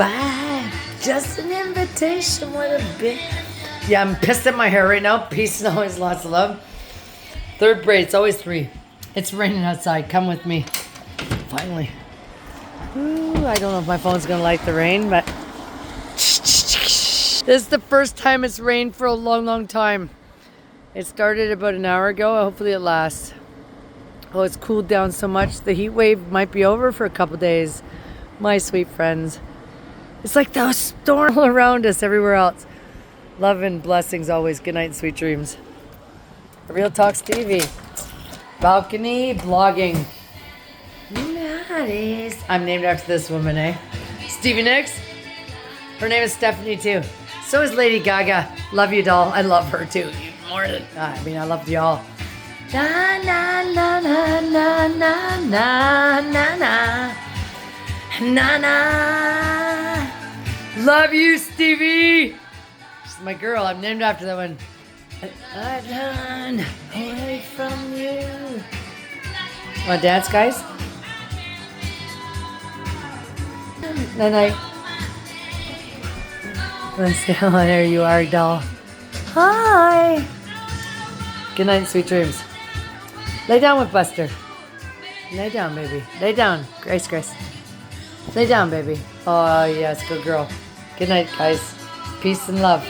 Bye. Just an invitation would have been. Yeah, I'm pissed at my hair right now. Peace and always lots of love. Third braid. It's always 3. It's raining outside. Come with me. Finally. Ooh, I don't know if my phone's going to like the rain, but... This is the first time it's rained for a long, long time. It started about an hour ago. Hopefully it lasts. Oh, it's cooled down so much. The heat wave might be over for a couple days. My sweet friends. It's like the storm all around us everywhere else. Love and blessings always. Good night and sweet dreams. Real Talk Stevie. Balcony blogging. Nice. I'm named after this woman, eh? Stevie Nicks. Her name is Stephanie too. So is Lady Gaga. Love you, doll. I love her too. More than I love y'all. Na na na na na na na na na na na. Love you, Stevie. She's my girl. I'm named after that one. I've run away from you. Want to dance, guys? Night night. Let's see how there you are, doll. Hi. Good night, sweet dreams. Lay down with Buster. Lay down, baby. Lay down. Grace. Lay down, baby. Oh, yes, good girl. Good night, guys. Peace and love.